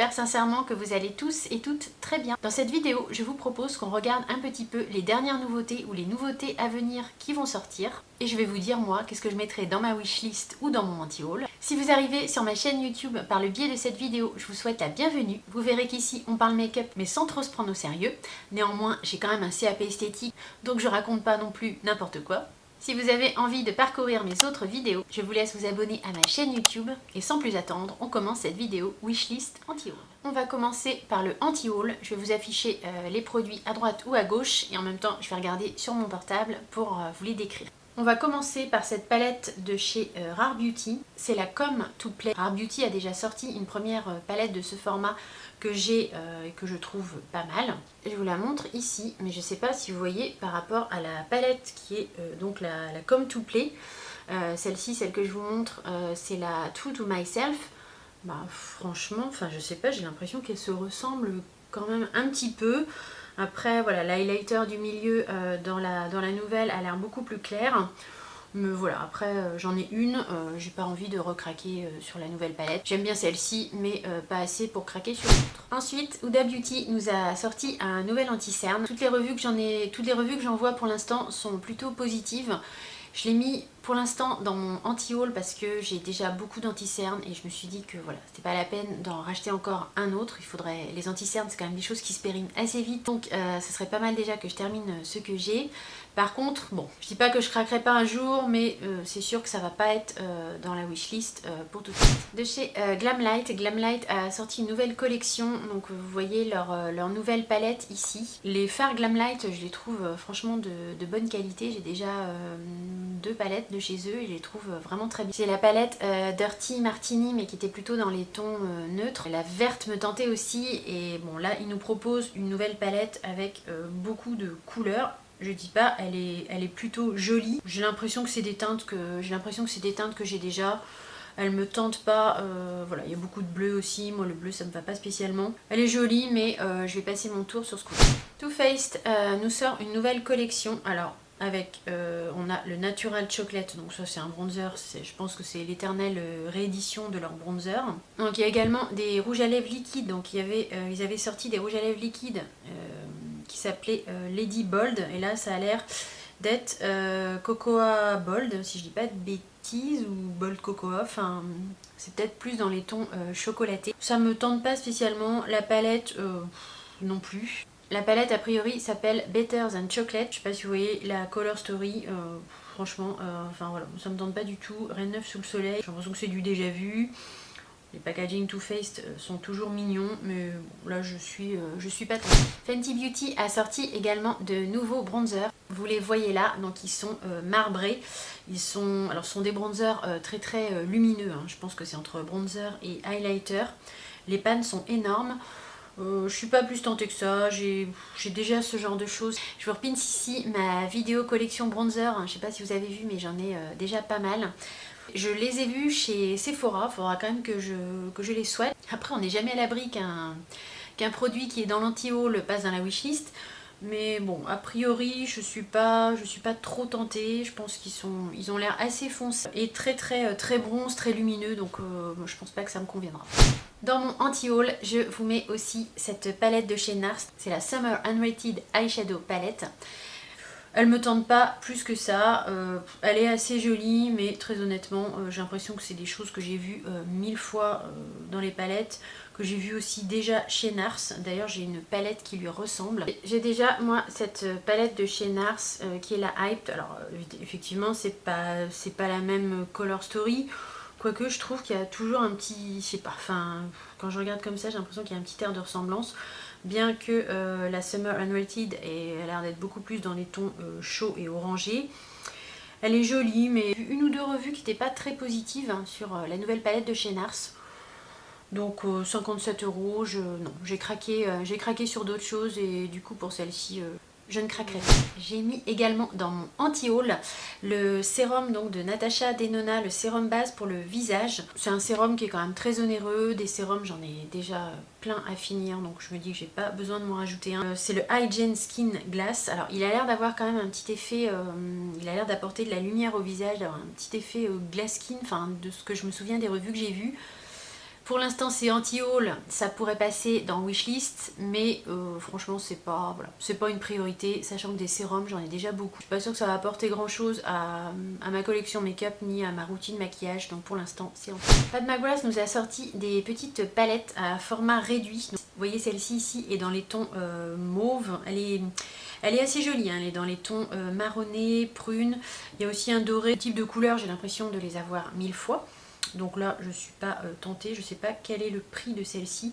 j'espère sincèrement que vous allez tous et toutes très bien. Dans cette vidéo, je vous propose qu'on regarde un petit peu les dernières nouveautés ou les nouveautés à venir qui vont sortir. Et je vais vous dire moi, qu'est-ce que je mettrai dans ma wishlist ou dans mon anti-haul. Si vous arrivez sur ma chaîne YouTube par le biais de cette vidéo, je vous souhaite la bienvenue. Vous verrez qu'ici, on parle make-up mais sans trop se prendre au sérieux. Néanmoins, j'ai quand même un CAP esthétique, donc je raconte pas non plus n'importe quoi. Si vous avez envie de parcourir mes autres vidéos, je vous laisse vous abonner à ma chaîne YouTube. Et sans plus attendre, on commence cette vidéo wishlist anti-haul. On va commencer par le anti-haul. Je vais vous afficher les produits à droite ou à gauche et en même temps, je vais regarder sur mon portable pour vous les décrire. On va commencer par cette palette de chez Rare Beauty. C'est la Come to Play. Rare Beauty a déjà sorti une première palette de ce format que j'ai et que je trouve pas mal. Je vous la montre ici, mais je ne sais pas si vous voyez par rapport à la palette qui est donc la Come to Play. Celle-ci, celle que je vous montre, c'est la True to Myself. Bah, franchement, enfin je sais pas, j'ai l'impression qu'elle se ressemble quand même un petit peu. Après, voilà, l'highlighter du milieu dans la nouvelle a l'air beaucoup plus clair. Mais voilà, après j'en ai une, j'ai pas envie de recraquer sur la nouvelle palette. J'aime bien celle-ci, mais pas assez pour craquer sur l'autre. Ensuite, Huda Beauty nous a sorti un nouvel anti-cerne. Toutes les revues que j'en vois pour l'instant sont plutôt positives. Je l'ai mis pour l'instant dans mon anti-haul parce que j'ai déjà beaucoup d'anti-cernes et je me suis dit que voilà, c'était pas la peine d'en racheter encore un autre. Il faudrait, les anti-cernes c'est quand même des choses qui se périment assez vite, donc ça serait pas mal déjà que je termine ce que j'ai. Par contre, bon, je dis pas que je craquerai pas un jour, mais c'est sûr que ça va pas être dans la wishlist pour tout de suite. De chez Glamlight, Glamlight a sorti une nouvelle collection, donc vous voyez leur nouvelle palette ici. Les fards Glamlight, je les trouve franchement de bonne qualité. J'ai déjà deux palettes de chez eux et je les trouve vraiment très bien. C'est la palette Dirty Martini, mais qui était plutôt dans les tons neutres. La verte me tentait aussi, et bon là ils nous proposent une nouvelle palette avec beaucoup de couleurs. Je dis pas, elle est plutôt jolie. J'ai l'impression que c'est des teintes que j'ai déjà. Elle me tente pas, voilà, il y a beaucoup de bleu aussi. Moi le bleu ça me va pas spécialement. Elle est jolie, mais je vais passer mon tour sur ce coup. Too Faced nous sort une nouvelle collection. Alors avec, on a le Natural Chocolate, donc ça c'est un bronzer, je pense que c'est l'éternelle réédition de leur bronzer. Donc il y a également des rouges à lèvres liquides, donc ils avaient sorti des rouges à lèvres liquides qui s'appelait Lady Bold, et là ça a l'air d'être Cocoa Bold, si je dis pas de bêtises, ou Bold Cocoa, enfin c'est peut-être plus dans les tons chocolatés. Ça me tente pas spécialement, la palette non plus. La palette a priori s'appelle Better Than Chocolate, je sais pas si vous voyez la Color Story, franchement, enfin voilà, ça me tente pas du tout, rien de neuf sous le soleil, j'ai l'impression que c'est du déjà vu. Les packaging Too Faced sont toujours mignons, mais bon, là je suis pas tentée. Fenty Beauty a sorti également de nouveaux bronzers. Vous les voyez là, donc ils sont marbrés. Alors ce sont des bronzers très lumineux, hein. Je pense que c'est entre bronzer et highlighter. Les pannes sont énormes. Je suis pas plus tentée que ça, j'ai déjà ce genre de choses. Je vous repince ici ma vidéo collection bronzer, hein. Je sais pas si vous avez vu, mais j'en ai déjà pas mal. Je les ai vus chez Sephora, il faudra quand même que je les soigne. Après, on n'est jamais à l'abri qu'un produit qui est dans l'anti-haul passe dans la wishlist. Mais bon, a priori, je suis pas trop tentée. Je pense ils ont l'air assez foncés et très bronze, très lumineux. Donc je pense pas que ça me conviendra. Dans mon anti-haul, je vous mets aussi cette palette de chez NARS. C'est la Summer Unrated Eyeshadow Palette. Elle me tente pas plus que ça, elle est assez jolie, mais très honnêtement j'ai l'impression que c'est des choses que j'ai vues 1000 fois dans les palettes, que j'ai vues aussi déjà chez NARS. D'ailleurs j'ai une palette qui lui ressemble. J'ai déjà moi cette palette de chez NARS qui est la Hyped. Alors effectivement c'est pas la même Color Story, quoique je trouve qu'il y a toujours un petit, je sais pas, enfin quand je regarde comme ça j'ai l'impression qu'il y a un petit air de ressemblance. Bien que la Summer Unrated a l'air d'être beaucoup plus dans les tons chauds et orangés. Elle est jolie, mais une ou deux revues qui n'étaient pas très positives hein, sur la nouvelle palette de chez NARS. Donc 57 €, non, j'ai craqué sur d'autres choses et du coup pour celle-ci je ne craquerai pas. J'ai mis également dans mon anti-haul le sérum donc de Natasha Denona, le sérum base pour le visage. C'est un sérum qui est quand même très onéreux, des sérums j'en ai déjà plein à finir, donc je me dis que j'ai pas besoin de m'en rajouter un. C'est le Hygiene Skin Glass. Alors il a l'air d'avoir quand même un petit effet, il a l'air d'apporter de la lumière au visage, d'avoir un petit effet glass skin, enfin de ce que je me souviens des revues que j'ai vues. Pour l'instant c'est anti-haul, ça pourrait passer dans wishlist, mais franchement c'est pas, voilà, c'est pas une priorité, sachant que des sérums j'en ai déjà beaucoup. Je suis pas sûre que ça va apporter grand chose à ma collection make-up ni à ma routine maquillage, donc pour l'instant c'est anti-haul. Pat McGrath nous a sorti des petites palettes à format réduit. Donc, vous voyez celle-ci ici est dans les tons mauve, elle est assez jolie, hein. Elle est dans les tons marronné, prune, il y a aussi un doré. Ce type de couleur j'ai l'impression de les avoir 1000 fois. Donc là je suis pas tentée, je sais pas quel est le prix de celle-ci,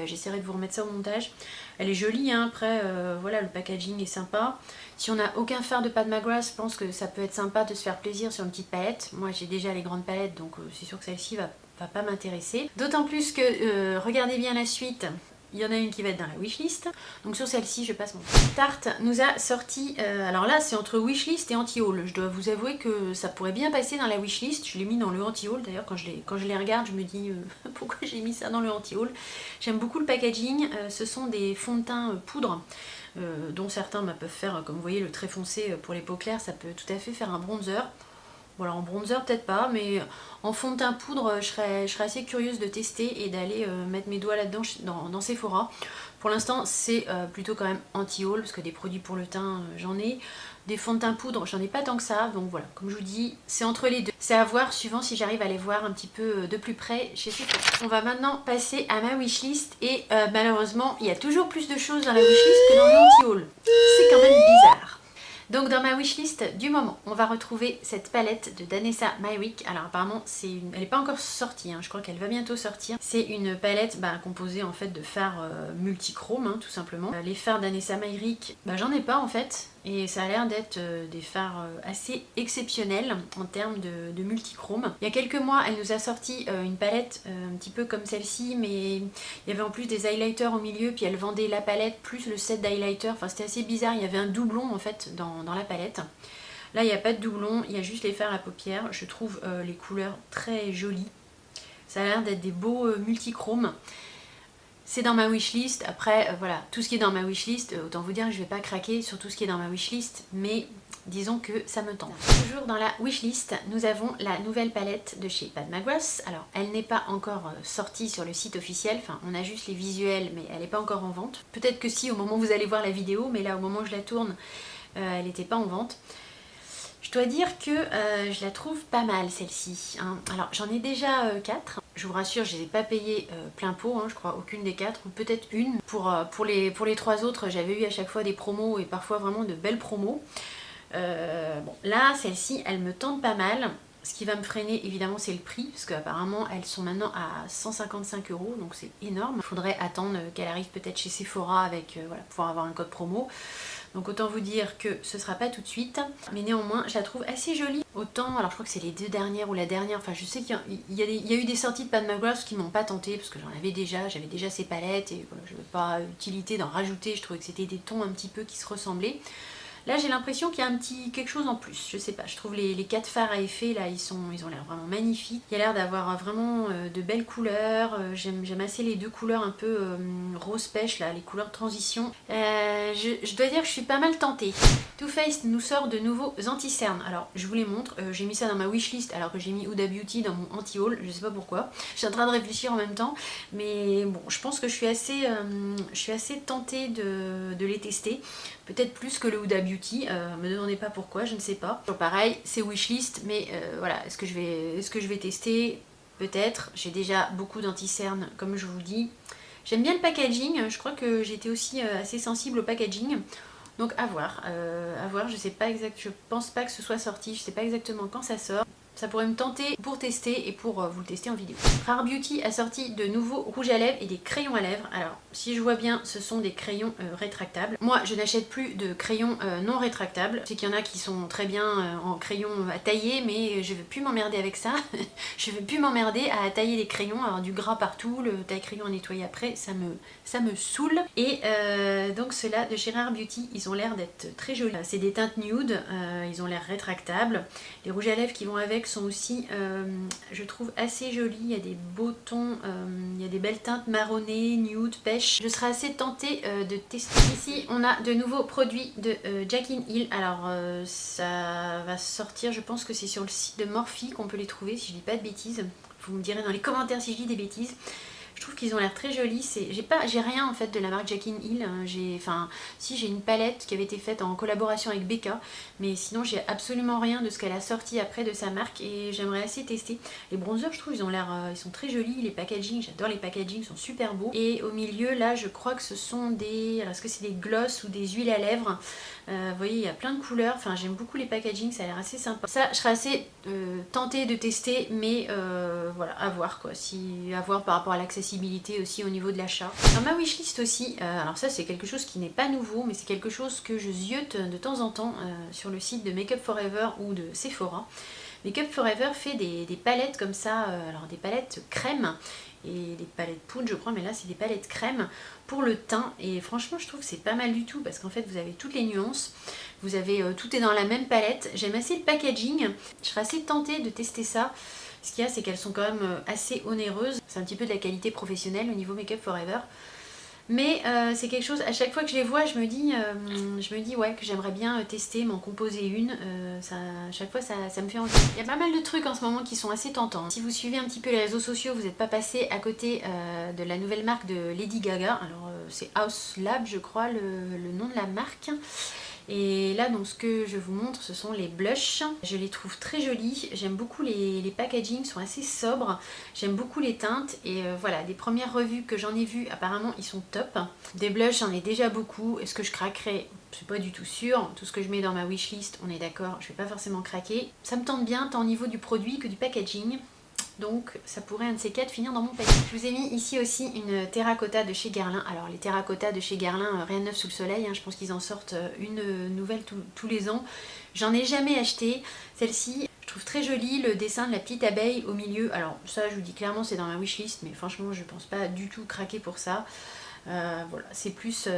j'essaierai de vous remettre ça au montage. Elle est jolie, hein. Après voilà, le packaging est sympa. Si on n'a aucun fard de Pat McGrath, je pense que ça peut être sympa de se faire plaisir sur une petite palette. Moi j'ai déjà les grandes palettes, donc c'est sûr que celle-ci va pas m'intéresser. D'autant plus que, regardez bien la suite, il y en a une qui va être dans la wishlist. Donc sur celle-ci, je passe mon temps. Tarte nous a sorti, alors là c'est entre wishlist et anti-haul. Je dois vous avouer que ça pourrait bien passer dans la wishlist. Je l'ai mis dans le anti-haul d'ailleurs. Quand je les regarde, je me dis pourquoi j'ai mis ça dans le anti-haul. J'aime beaucoup le packaging. Ce sont des fonds de teint poudre. Dont certains peuvent faire, comme vous voyez, le très foncé pour les peaux claires, ça peut tout à fait faire un bronzer. Voilà, en bronzer peut-être pas, mais en fond de teint poudre, je serais assez curieuse de tester et d'aller mettre mes doigts là-dedans dans Sephora. Pour l'instant, c'est plutôt quand même anti-haul, parce que des produits pour le teint, j'en ai. Des fonds de teint poudre, j'en ai pas tant que ça, donc voilà, comme je vous dis, c'est entre les deux. C'est à voir, suivant si j'arrive à les voir un petit peu de plus près chez Sephora. On va maintenant passer à ma wishlist, et malheureusement, il y a toujours plus de choses dans la wishlist que dans le anti-haul. C'est quand même bizarre. Donc dans ma wishlist du moment, on va retrouver cette palette de Danessa Myrick. Alors apparemment, elle n'est pas encore sortie, hein. Je crois qu'elle va bientôt sortir. C'est une palette composée en fait de fards multichrome, hein, tout simplement. Les fards Danessa Myrick, j'en ai pas en fait. Et ça a l'air d'être des fards assez exceptionnels en termes de multichrome. Il y a quelques mois, elle nous a sorti une palette un petit peu comme celle-ci, mais il y avait en plus des highlighters au milieu, puis elle vendait la palette plus le set d'highlighters. Enfin, c'était assez bizarre, il y avait un doublon en fait dans la palette. Là, il n'y a pas de doublon, il y a juste les fards à paupières. Je trouve les couleurs très jolies. Ça a l'air d'être des beaux multichromes. C'est dans ma wishlist. Après, voilà, tout ce qui est dans ma wishlist, autant vous dire que je ne vais pas craquer sur tout ce qui est dans ma wishlist, mais disons que ça me tente. Toujours dans la wishlist, nous avons la nouvelle palette de chez Pat McGrath. Alors, elle n'est pas encore sortie sur le site officiel, enfin, on a juste les visuels, mais elle n'est pas encore en vente. Peut-être que si, au moment où vous allez voir la vidéo, mais là, au moment où je la tourne, elle n'était pas en vente. Je dois dire que je la trouve pas mal celle-ci, hein. Alors j'en ai déjà 4, je vous rassure je ne les ai pas payées plein pot, hein, je crois aucune des 4 ou peut-être une. Pour les 3 autres j'avais eu à chaque fois des promos et parfois vraiment de belles promos. Bon, là celle-ci elle me tente pas mal. Ce qui va me freiner évidemment c'est le prix, parce qu'apparemment elles sont maintenant à 155 €, donc c'est énorme. Il faudrait attendre qu'elle arrive peut-être chez Sephora avec, voilà, pouvoir avoir un code promo. Donc autant vous dire que ce sera pas tout de suite, mais néanmoins je la trouve assez jolie. Autant, alors je crois que c'est les 2 dernières ou la dernière, enfin je sais qu'il y a eu des sorties de Pat McGrath qui m'ont pas tenté parce que j'en avais déjà, j'avais déjà ces palettes et voilà, je n'avais pas utilité d'en rajouter, je trouvais que c'était des tons un petit peu qui se ressemblaient. Là j'ai l'impression qu'il y a un petit quelque chose en plus, je sais pas, je trouve les 4 fards à effet là ils ont l'air vraiment magnifiques. Il y a l'air d'avoir vraiment de belles couleurs, j'aime assez les 2 couleurs un peu rose pêche là, les couleurs de transition. Je dois dire que je suis pas mal tentée. Too Faced nous sort de nouveaux anti-cernes. Alors je vous les montre, j'ai mis ça dans ma wishlist alors que j'ai mis Huda Beauty dans mon anti-haul, je sais pas pourquoi. Je suis en train de réfléchir en même temps, mais bon je pense que je suis assez tentée de les tester. Peut-être plus que le Huda Beauty, me demandez pas pourquoi, je ne sais pas. Toujours pareil, c'est wishlist, mais voilà, est-ce que je vais tester? Peut-être. J'ai déjà beaucoup d'anti-cernes, comme je vous dis. J'aime bien le packaging, je crois que j'étais aussi assez sensible au packaging. Donc à voir, je sais pas je pense pas que ce soit sorti, je sais pas exactement quand ça sort. Ça pourrait me tenter pour tester et pour vous le tester en vidéo. Rare Beauty a sorti de nouveaux rouges à lèvres et des crayons à lèvres. Alors, si je vois bien, ce sont des crayons rétractables. Moi, je n'achète plus de crayons non rétractables. Je sais qu'il y en a qui sont très bien en crayons à tailler, mais je ne veux plus m'emmerder avec ça. Je ne veux plus m'emmerder à tailler les crayons, avoir du gras partout, le taille-crayon à nettoyer après, ça me saoule. Et donc ceux-là de chez Rare Beauty, ils ont l'air d'être très jolis. C'est des teintes nude, ils ont l'air rétractables. Les rouges à lèvres qui vont avec sont aussi, je trouve, assez jolis. Il y a des beaux tons, il y a des belles teintes marronnées, nude, pêche. Je serais assez tentée de tester. Ici, on a de nouveaux produits de Jaclyn Hill. Alors, ça va sortir, je pense que c'est sur le site de Morphe qu'on peut les trouver, si je dis pas de bêtises. Vous me direz dans les commentaires si je dis des bêtises. Je trouve qu'ils ont l'air très jolis. J'ai rien en fait de la marque Jackie Hill. J'ai une palette qui avait été faite en collaboration avec Becca, mais sinon j'ai absolument rien de ce qu'elle a sorti après de sa marque et j'aimerais assez tester. Les bronzers, je trouve, ils sont très jolis. Les packaging, j'adore les packaging, sont super beaux. Et au milieu, là, je crois que ce sont des, alors est-ce que c'est des gloss ou des huiles à lèvres? Vous voyez, il y a plein de couleurs. Enfin, j'aime beaucoup les packaging, ça a l'air assez sympa. Ça, je serais assez tentée de tester, mais voilà, à voir quoi. À voir par rapport à l'accessibilité aussi au niveau de l'achat. Dans ma wishlist aussi, alors ça c'est quelque chose qui n'est pas nouveau, mais c'est quelque chose que je ziote de temps en temps sur le site de Make Up For Ever ou de Sephora. Make Up For Ever fait des palettes comme ça, alors des palettes crème et des palettes poudre je crois, mais là c'est des palettes crème pour le teint et franchement je trouve que c'est pas mal du tout parce qu'en fait vous avez toutes les nuances, vous avez tout est dans la même palette. J'aime assez le packaging, je serais assez tentée de tester ça. Ce qu'il y a, c'est qu'elles sont quand même assez onéreuses, c'est un petit peu de la qualité professionnelle au niveau Make Up For Ever. Mais c'est quelque chose, à chaque fois que je les vois, je me dis ouais, que j'aimerais bien tester, m'en composer une. À chaque fois, ça me fait envie. Il y a pas mal de trucs en ce moment qui sont assez tentants. Si vous suivez un petit peu les réseaux sociaux, vous n'êtes pas passé à côté de la nouvelle marque de Lady Gaga. Alors, c'est House Lab, je crois, le nom de la marque. Et là, donc, ce que je vous montre, ce sont les blushs. Je les trouve très jolis. J'aime beaucoup les packaging, sont assez sobres. J'aime beaucoup les teintes. Et voilà, des premières revues que j'en ai vues, apparemment, ils sont top. Des blushs, j'en ai déjà beaucoup. Est-ce que je craquerai? Je suis pas du tout sûre. Tout ce que je mets dans ma wishlist, on est d'accord, je vais pas forcément craquer. Ça me tente bien, tant au niveau du produit que du packaging. Donc ça pourrait un de ces quatre finir dans mon panier. Je vous ai mis ici aussi une terracotta de chez Guerlain. Alors les terracottas de chez Guerlain, rien de neuf sous le soleil, hein. Je pense qu'ils en sortent une nouvelle tous les ans. J'en ai jamais acheté. Celle-ci, je trouve très jolie, le dessin de la petite abeille au milieu. Alors ça je vous dis clairement c'est dans ma wishlist, mais franchement je pense pas du tout craquer pour ça. Voilà, c'est plus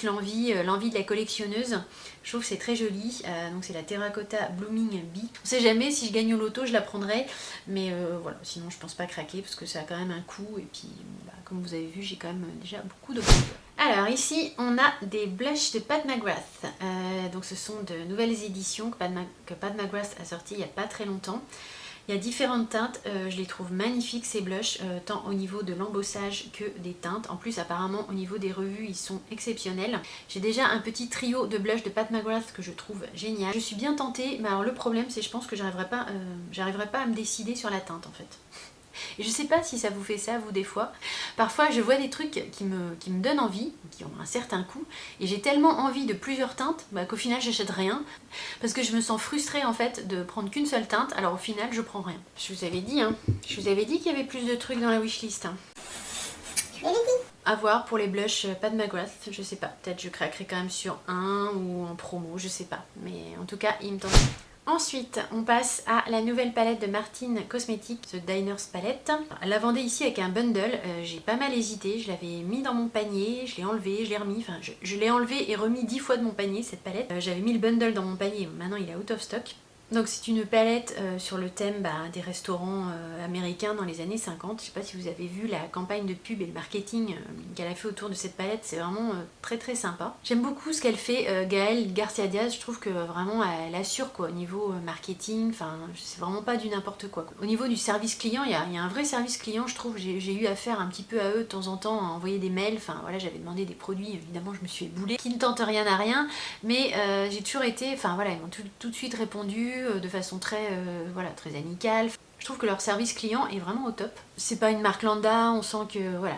l'envie de la collectionneuse. Je trouve que c'est très joli. Donc c'est la Terracotta Blooming Bee. On sait jamais, si je gagne au loto je la prendrai, mais voilà, sinon je pense pas craquer parce que ça a quand même un coût et puis bah, comme vous avez vu j'ai quand même déjà beaucoup de bronzer. Alors ici on a des blushs de Pat McGrath. Donc ce sont de nouvelles éditions que Pat McGrath a sorties il n'y a pas très longtemps. Il y a différentes teintes, je les trouve magnifiques ces blushs, tant au niveau de l'embossage que des teintes. En plus apparemment au niveau des revues ils sont exceptionnels. J'ai déjà un petit trio de blushs de Pat McGrath que je trouve génial. Je suis bien tentée, mais alors le problème c'est que je pense que j'arriverai pas à me décider sur la teinte en fait. Et je sais pas si ça vous fait ça vous des fois. Parfois je vois des trucs qui me donnent envie, qui ont un certain coût, et j'ai tellement envie de plusieurs teintes qu'au final j'achète rien. Parce que je me sens frustrée en fait de prendre qu'une seule teinte, alors au final je prends rien. Je vous avais dit, je vous avais dit qu'il y avait plus de trucs dans la wishlist. Je vous l'avais dit. À voir pour les blushs Pat McGrath, je sais pas. Peut-être je craquerai quand même sur un ou en promo, je sais pas. Mais en tout cas il me tente. Ensuite, on passe à la nouvelle palette de Martine Cosmetics, The Diners Palette. Elle la vendait ici avec un bundle, j'ai pas mal hésité, je l'avais mis dans mon panier, je l'ai enlevé, je l'ai remis, enfin je l'ai enlevé et remis 10 fois de mon panier cette palette. J'avais mis le bundle dans mon panier, maintenant il est out of stock. Donc c'est une palette sur le thème des restaurants américains dans les années 50. Je sais pas si vous avez vu la campagne de pub et le marketing qu'elle a fait autour de cette palette, c'est vraiment très très sympa. J'aime beaucoup ce qu'elle fait, Gaëlle Garcia Diaz, je trouve que vraiment elle assure quoi au niveau marketing, enfin c'est vraiment pas du n'importe quoi. Au niveau du service client, il y a un vrai service client, je trouve, j'ai eu affaire un petit peu à eux de temps en temps, à envoyer des mails, enfin voilà, j'avais demandé des produits, évidemment je me suis éboulée, qui ne tentent rien à rien, mais j'ai toujours été, enfin voilà, ils m'ont tout de suite répondu de façon très amicale. Je trouve que leur service client est vraiment au top. C'est pas une marque lambda, on sent que voilà,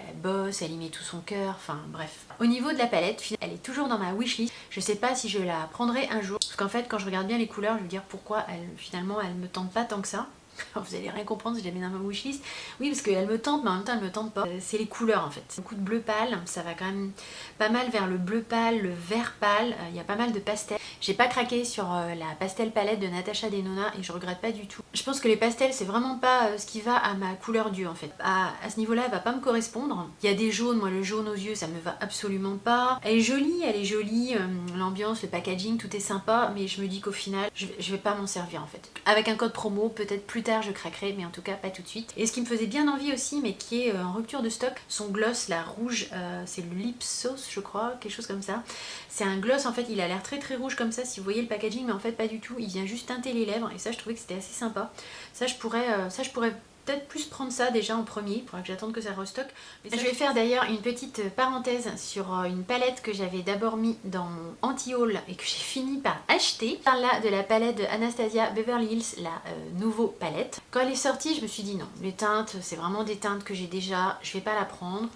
elle bosse, elle y met tout son cœur, enfin bref. Au niveau de la palette, elle est toujours dans ma wishlist. Je sais pas si je la prendrai un jour, parce qu'en fait quand je regarde bien les couleurs, je veux dire pourquoi finalement elle me tente pas tant que ça. Vous allez rien comprendre si je la mets dans ma wishlist. Oui, parce qu'elle me tente, mais en même temps elle me tente pas. C'est les couleurs en fait. Beaucoup de bleu pâle, ça va quand même pas mal vers le bleu pâle, le vert pâle. Il y a pas mal de pastels. J'ai pas craqué sur la pastel palette de Natasha Denona et je regrette pas du tout. Je pense que les pastels c'est vraiment pas ce qui va à ma couleur d'yeux en fait. À ce niveau-là, elle va pas me correspondre. Il y a des jaunes, moi le jaune aux yeux ça me va absolument pas. Elle est jolie, l'ambiance, le packaging, tout est sympa, mais je me dis qu'au final, je vais pas m'en servir en fait. Avec un code promo, peut-être plus tard je craquerai, mais en tout cas pas tout de suite. Et ce qui me faisait bien envie aussi, mais qui est en rupture de stock, son gloss, la rouge, c'est le Lip Sauce je crois, quelque chose comme ça. C'est un gloss en fait, il a l'air très très rouge comme ça si vous voyez le packaging, mais en fait pas du tout, il vient juste teinter les lèvres et ça je trouvais que c'était assez sympa. Ça je pourrais peut-être plus prendre ça déjà en premier, il faudra que j'attende que ça restock. Je vais faire d'ailleurs une petite parenthèse sur une palette que j'avais d'abord mis dans mon anti-haul et que j'ai fini par acheter. Je parle là de la palette de Anastasia Beverly Hills, la nouveau palette. Quand elle est sortie, je me suis dit non, les teintes, c'est vraiment des teintes que j'ai déjà, je vais pas la prendre.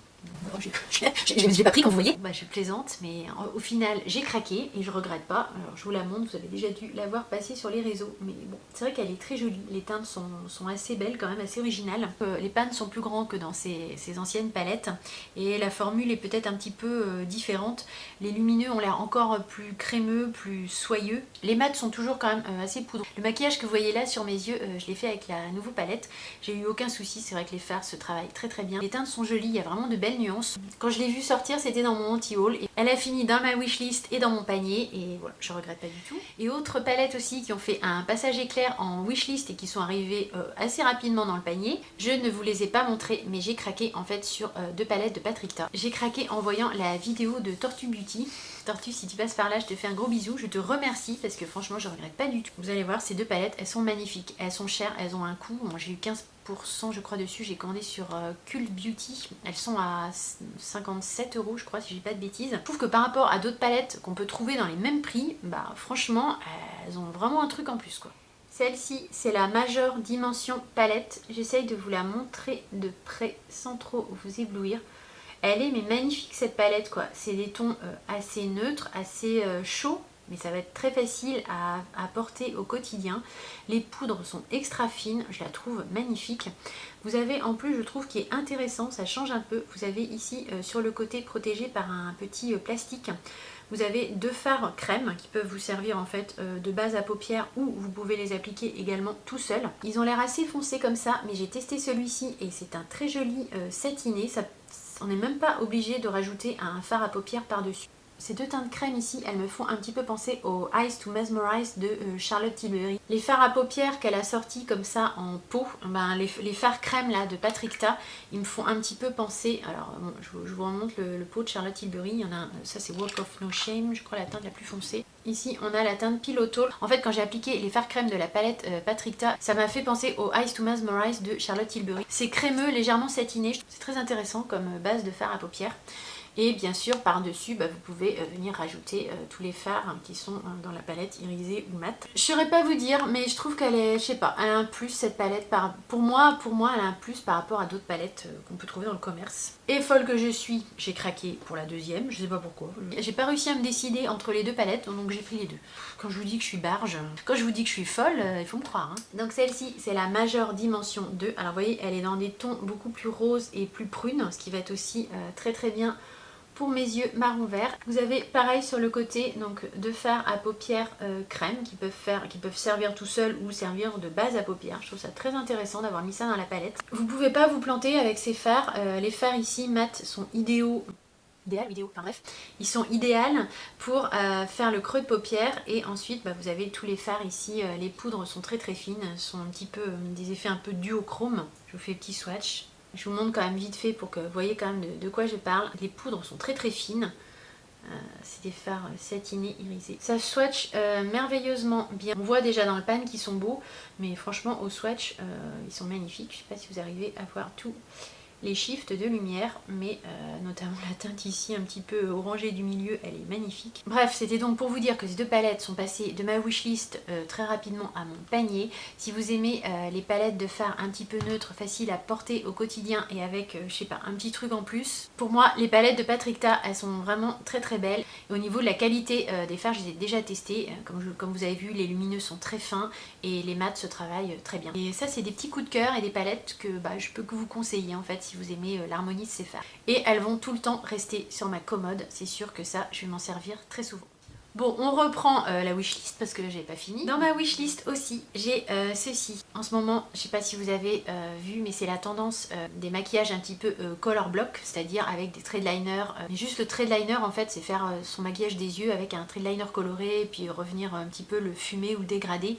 Je l'ai pas pris comme vous voyez. Bah, je plaisante, mais au final j'ai craqué et je regrette pas. Alors je vous la montre, vous avez déjà dû la voir passer sur les réseaux, mais bon, c'est vrai qu'elle est très jolie. Les teintes sont assez belles quand même, assez originales. Les pans sont plus grands que dans ces anciennes palettes et la formule est peut-être un petit peu différente. Les lumineux ont l'air encore plus crémeux, plus soyeux. Les mats sont toujours quand même assez poudreux. Le maquillage que vous voyez là sur mes yeux, je l'ai fait avec la nouvelle palette. J'ai eu aucun souci, c'est vrai que les fards se travaillent très très bien. Les teintes sont jolies, il y a vraiment de belles nuances. Quand je l'ai vue sortir, c'était dans mon anti-haul. Elle a fini dans ma wishlist et dans mon panier et voilà, je regrette pas du tout. Et autres palettes aussi qui ont fait un passage éclair en wishlist et qui sont arrivées assez rapidement dans le panier. Je ne vous les ai pas montrées, mais j'ai craqué en fait sur deux palettes de Patrickta. J'ai craqué en voyant la vidéo de Tortue Beauty. Tortue, si tu passes par là, je te fais un gros bisou. Je te remercie parce que franchement, je regrette pas du tout. Vous allez voir, ces deux palettes, elles sont magnifiques. Elles sont chères, elles ont un coût. Moi, j'ai eu 15% je crois dessus. J'ai commandé sur Cult Beauty. Elles sont à 57 € je crois, si j'ai pas de bêtises. Je trouve que par rapport à d'autres palettes qu'on peut trouver dans les mêmes prix, bah franchement, elles ont vraiment un truc en plus quoi. Celle-ci, c'est la Major Dimension palette. J'essaye de vous la montrer de près sans trop vous éblouir. Elle est mais magnifique cette palette quoi. C'est des tons assez neutres, assez chauds, mais ça va être très facile à porter au quotidien. Les poudres sont extra fines, je la trouve magnifique. Vous avez en plus, je trouve, qui est intéressant, ça change un peu. Vous avez ici sur le côté protégé par un petit plastique. Vous avez deux fards crème qui peuvent vous servir en fait de base à paupières ou vous pouvez les appliquer également tout seul. Ils ont l'air assez foncés comme ça, mais j'ai testé celui-ci et c'est un très joli satiné. On n'est même pas obligé de rajouter un fard à paupières par-dessus. Ces deux teintes crème ici, elles me font un petit peu penser au Eyes to Mesmerize de Charlotte Tilbury. Les fards à paupières qu'elle a sortis comme ça en pot, ben les fards crème là de Patrickta, ils me font un petit peu penser, alors bon, je vous remonte le pot de Charlotte Tilbury, il y en a, ça c'est Walk of No Shame, je crois la teinte la plus foncée. Ici on a la teinte Pillow Talk. En fait quand j'ai appliqué les fards crème de la palette Patrickta, ça m'a fait penser au Eyes to Mesmerize de Charlotte Tilbury. C'est crémeux, légèrement satiné, c'est très intéressant comme base de fard à paupières. Et bien sûr par-dessus bah, vous pouvez venir rajouter tous les fards qui sont dans la palette irisée ou mat. Je saurais pas vous dire mais je trouve qu'elle est, je sais pas, elle a un plus cette palette pour moi elle a un plus par rapport à d'autres palettes qu'on peut trouver dans le commerce. Et folle que je suis, j'ai craqué pour la deuxième, je sais pas pourquoi. J'ai pas réussi à me décider entre les deux palettes donc j'ai pris les deux. Quand je vous dis que je suis barge, quand je vous dis que je suis folle, il faut me croire. Hein. Donc celle-ci c'est la Major Dimension 2. Alors vous voyez elle est dans des tons beaucoup plus roses et plus prunes, ce qui va être aussi très très bien pour mes yeux marron vert. Vous avez pareil sur le côté donc deux fards à paupières crème qui peuvent servir tout seul ou servir de base à paupières. Je trouve ça très intéressant d'avoir mis ça dans la palette. Vous pouvez pas vous planter avec ces fards. Les fards ici mat sont idéaux. Enfin bref, ils sont idéaux pour faire le creux de paupière et ensuite bah, vous avez tous les fards ici, les poudres sont très très fines, sont un petit peu des effets un peu duochrome. Je vous fais un petit swatch. Je vous montre quand même vite fait pour que vous voyez quand même de quoi je parle. Les poudres sont très très fines. C'est des fards satinés irisés. Ça swatch merveilleusement bien. On voit déjà dans le pan qu'ils sont beaux, mais franchement au swatch ils sont magnifiques. Je ne sais pas si vous arrivez à voir tout. Les shifts de lumière, mais notamment la teinte ici un petit peu orangée du milieu, elle est magnifique. Bref, c'était donc pour vous dire que ces deux palettes sont passées de ma wishlist très rapidement à mon panier. Si vous aimez les palettes de fard un petit peu neutres, faciles à porter au quotidien et avec, je sais pas, un petit truc en plus, pour moi les palettes de Patrickta, elles sont vraiment très très belles. Et au niveau de la qualité des fards, je les ai déjà testées. Comme vous avez vu, les lumineux sont très fins et les mats se travaillent très bien. Et ça, c'est des petits coups de cœur et des palettes que bah, je peux que vous conseiller en fait si vous aimez l'harmonie de ces fards. Et elles vont tout le temps rester sur ma commode, c'est sûr que ça, je vais m'en servir très souvent. Bon, on reprend la wishlist parce que j'ai pas fini. Dans ma wishlist aussi, j'ai ceci. En ce moment, je sais pas si vous avez vu, mais c'est la tendance des maquillages un petit peu color block, c'est-à-dire avec des traits de liner. Mais juste le trait de liner, en fait, c'est faire son maquillage des yeux avec un trait de liner coloré et puis revenir un petit peu le fumer ou le dégrader.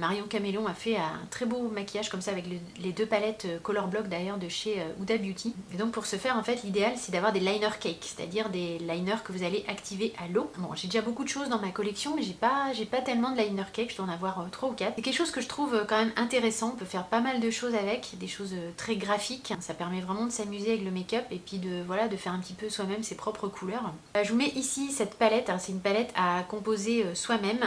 Marion Caméléon a fait un très beau maquillage comme ça avec les deux palettes color block d'ailleurs de chez Huda Beauty. Et donc pour ce faire, en fait, l'idéal c'est d'avoir des liner cake, c'est-à-dire des liners que vous allez activer à l'eau. Bon, j'ai déjà beaucoup beaucoup de choses dans ma collection, mais j'ai pas tellement de liner cake, je dois en avoir 3 ou 4. C'est quelque chose que je trouve quand même intéressant, on peut faire pas mal de choses avec, des choses très graphiques. Ça permet vraiment de s'amuser avec le make-up et puis de, voilà, de faire un petit peu soi-même ses propres couleurs. Je vous mets ici cette palette, c'est une palette à composer soi-même,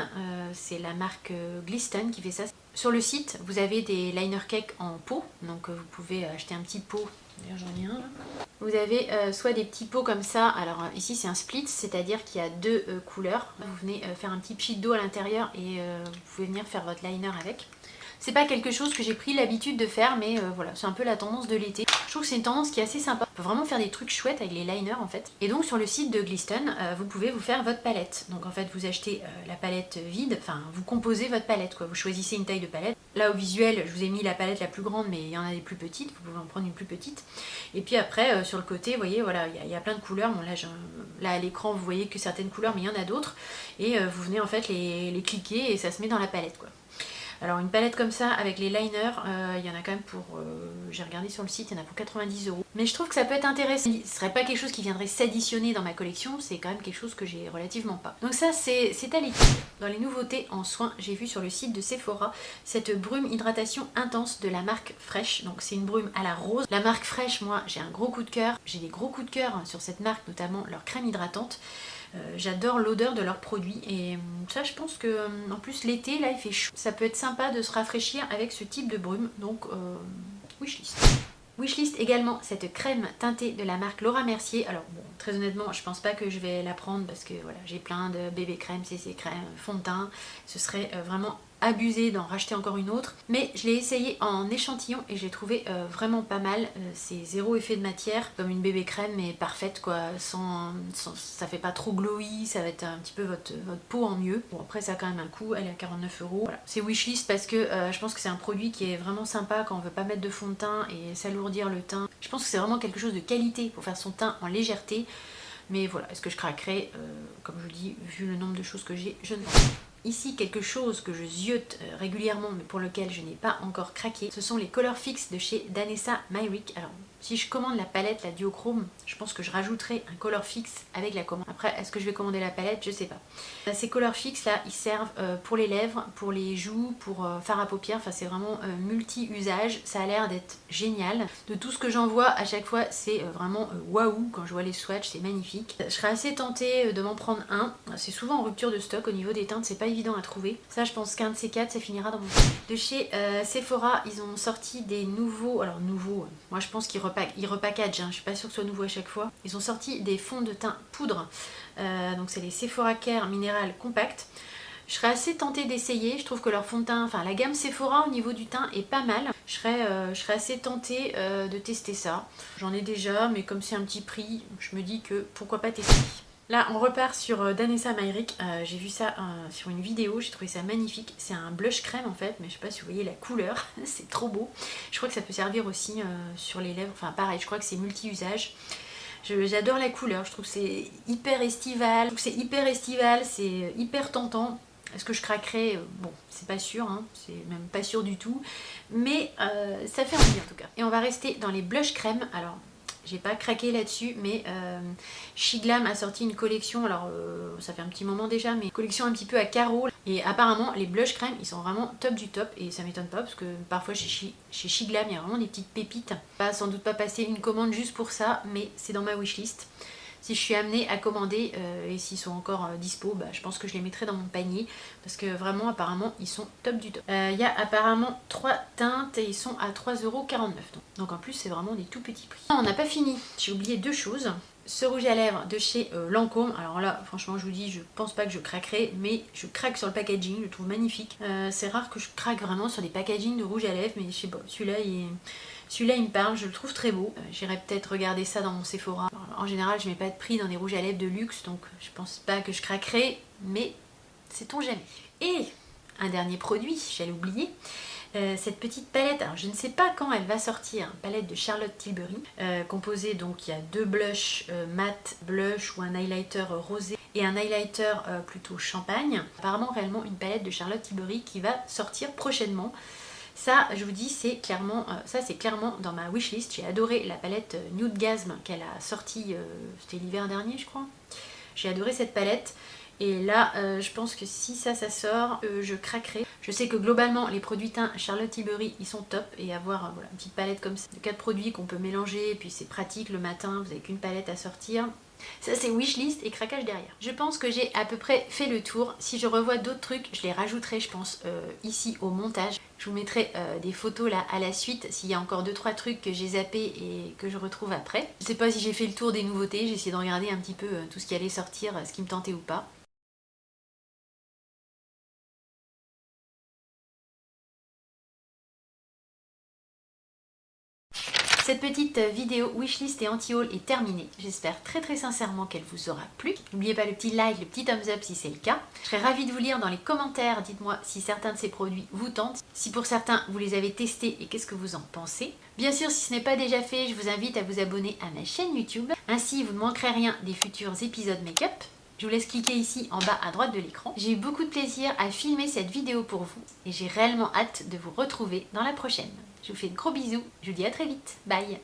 c'est la marque Glisten qui fait ça. Sur le site, vous avez des liner cake en pot, donc vous pouvez acheter un petit pot. D'ailleurs j'en ai un là. Vous avez soit des petits pots comme ça, alors ici c'est un split, c'est-à-dire qu'il y a 2 couleurs. Vous venez faire un petit pchit d'eau à l'intérieur et vous pouvez venir faire votre liner avec. C'est pas quelque chose que j'ai pris l'habitude de faire, mais voilà, c'est un peu la tendance de l'été. Je trouve que c'est une tendance qui est assez sympa. On peut vraiment faire des trucs chouettes avec les liners en fait. Et donc sur le site de Glisten, vous pouvez vous faire votre palette. Donc en fait vous achetez la palette vide, enfin vous composez votre palette quoi. Vous choisissez une taille de palette. Là au visuel, je vous ai mis la palette la plus grande, mais il y en a des plus petites. Vous pouvez en prendre une plus petite. Et puis après sur le côté, vous voyez, voilà, il y a plein de couleurs. Bon là à l'écran vous voyez que certaines couleurs, mais il y en a d'autres. Et vous venez en fait les cliquer et ça se met dans la palette quoi. Alors une palette comme ça avec les liners, il y en a quand même pour, j'ai regardé sur le site, il y en a pour 90 €. Mais je trouve que ça peut être intéressant. Ce serait pas quelque chose qui viendrait s'additionner dans ma collection, c'est quand même quelque chose que j'ai relativement pas. Donc ça c'est à l'étude. Dans les nouveautés en soins, j'ai vu sur le site de Sephora cette brume hydratation intense de la marque Fresh. Donc c'est une brume à la rose. La marque Fresh, moi j'ai un gros coup de cœur. J'ai des gros coups de cœur sur cette marque, notamment leur crème hydratante. J'adore l'odeur de leurs produits et ça je pense que en plus l'été là il fait chaud. Ça peut être sympa de se rafraîchir avec ce type de brume, donc wishlist. Wishlist également cette crème teintée de la marque Laura Mercier. Alors bon, très honnêtement je pense pas que je vais la prendre parce que voilà, j'ai plein de bébé crème, CC crème, fond de teint. Ce serait vraiment abusé d'en racheter encore une autre, mais je l'ai essayé en échantillon et j'ai trouvé vraiment pas mal. C'est zéro effet de matière, comme une bébé crème mais parfaite quoi, ça fait pas trop glowy, ça va être un petit peu votre peau en mieux. Bon après ça a quand même un coût, elle est à 49 €. Voilà. C'est wishlist parce que je pense que c'est un produit qui est vraiment sympa quand on veut pas mettre de fond de teint et s'alourdir le teint. Je pense que c'est vraiment quelque chose de qualité pour faire son teint en légèreté. Mais voilà, est-ce que je craquerai comme je vous dis, vu le nombre de choses que j'ai, je ne pense pas. Ici, quelque chose que je ziote régulièrement, mais pour lequel je n'ai pas encore craqué, ce sont les Color Fix de chez Danessa Myrick. Alors, si je commande la palette, la duochrome, je pense que je rajouterai un Color Fix avec la commande. Après, est-ce que je vais commander la palette? Je sais pas. Ces Color Fix là, ils servent pour les lèvres, pour les joues, pour fard à paupières. Enfin, c'est vraiment multi-usage. Ça a l'air d'être génial. De tout ce que j'en vois, à chaque fois, c'est vraiment waouh. Quand je vois les swatchs, c'est magnifique. Je serais assez tentée de m'en prendre un. C'est souvent en rupture de stock au niveau des teintes, c'est pas évident à trouver. Ça, je pense qu'un de ces 4, ça finira dans mon sac. De chez Sephora, ils ont sorti des nouveaux, alors nouveaux, moi je pense qu'ils repackagent, hein, je suis pas sûre que ce soit nouveau à chaque fois. Ils ont sorti des fonds de teint poudre, donc c'est les Sephora Care Mineral Compact. Je serais assez tentée d'essayer, je trouve que leur fond de teint, enfin la gamme Sephora au niveau du teint est pas mal. Je serais assez tentée de tester ça. J'en ai déjà, mais comme c'est un petit prix, je me dis que pourquoi pas tester. Là on repart sur Danessa Myrick, j'ai vu ça sur une vidéo, j'ai trouvé ça magnifique. C'est un blush crème en fait, mais je sais pas si vous voyez la couleur, c'est trop beau. Je crois que ça peut servir aussi sur les lèvres, enfin pareil, je crois que c'est multi-usage. J'adore la couleur, je trouve que c'est hyper estival, c'est hyper tentant. Est-ce que je craquerai? Bon, c'est pas sûr, hein, c'est même pas sûr du tout, mais ça fait envie en tout cas. Et on va rester dans les blush crème. Alors, j'ai pas craqué là-dessus, mais Shiglam a sorti une collection, alors ça fait un petit moment déjà, mais une collection un petit peu à carreaux. Et apparemment, les blush crème, ils sont vraiment top du top, et ça m'étonne pas, parce que parfois chez Shiglam, il y a vraiment des petites pépites. Sans doute pas passer une commande juste pour ça, mais c'est dans ma wishlist. Si je suis amenée à commander et s'ils sont encore dispo, bah, je pense que je les mettrai dans mon panier parce que vraiment apparemment ils sont top du top. Il y a apparemment 3 teintes et ils sont à 3,49 €. Donc en plus c'est vraiment des tout petits prix. On n'a pas fini, j'ai oublié 2 choses. Ce rouge à lèvres de chez Lancôme, alors là franchement je vous dis je pense pas que je craquerai, mais je craque sur le packaging, je le trouve magnifique. C'est rare que je craque vraiment sur des packagings de rouge à lèvres, mais je sais pas, celui-là il me parle, je le trouve très beau. J'irai peut-être regarder ça dans mon Sephora. Alors, en général, je mets pas de prix dans des rouges à lèvres de luxe, donc je pense pas que je craquerai, mais sait-on jamais. Et un dernier produit, j'allais oublier, cette petite palette, alors je ne sais pas quand elle va sortir, une palette de Charlotte Tilbury, composée donc il y a 2 blushs mat blush ou un highlighter rosé et un highlighter plutôt champagne. Apparemment réellement une palette de Charlotte Tilbury qui va sortir prochainement. Ça, je vous dis, c'est clairement dans ma wishlist. J'ai adoré la palette Nude Gasm qu'elle a sortie, c'était l'hiver dernier, je crois. J'ai adoré cette palette Et là, je pense que si ça sort, je craquerai. Je sais que globalement, les produits teints Charlotte Tilbury, ils sont top. Et avoir voilà, une petite palette comme ça, de 4 produits qu'on peut mélanger, et puis c'est pratique le matin, vous n'avez qu'une palette à sortir. Ça c'est wishlist et craquage derrière. Je pense que j'ai à peu près fait le tour. Si je revois d'autres trucs, je les rajouterai je pense ici au montage. Je vous mettrai des photos là à la suite s'il y a encore 2-3 trucs que j'ai zappé et que je retrouve après. Je sais pas si j'ai fait le tour des nouveautés, j'ai essayé de regarder un petit peu tout ce qui allait sortir, ce qui me tentait ou pas. Cette petite vidéo wishlist et anti-haul est terminée. J'espère très sincèrement qu'elle vous aura plu. N'oubliez pas le petit like, le petit thumbs up si c'est le cas. Je serais ravie de vous lire dans les commentaires. Dites-moi si certains de ces produits vous tentent. Si pour certains vous les avez testés et qu'est-ce que vous en pensez. Bien sûr, si ce n'est pas déjà fait, je vous invite à vous abonner à ma chaîne YouTube. Ainsi, vous ne manquerez rien des futurs épisodes make-up. Je vous laisse cliquer ici en bas à droite de l'écran. J'ai eu beaucoup de plaisir à filmer cette vidéo pour vous et j'ai réellement hâte de vous retrouver dans la prochaine. Je vous fais de gros bisous, je vous dis à très vite, bye.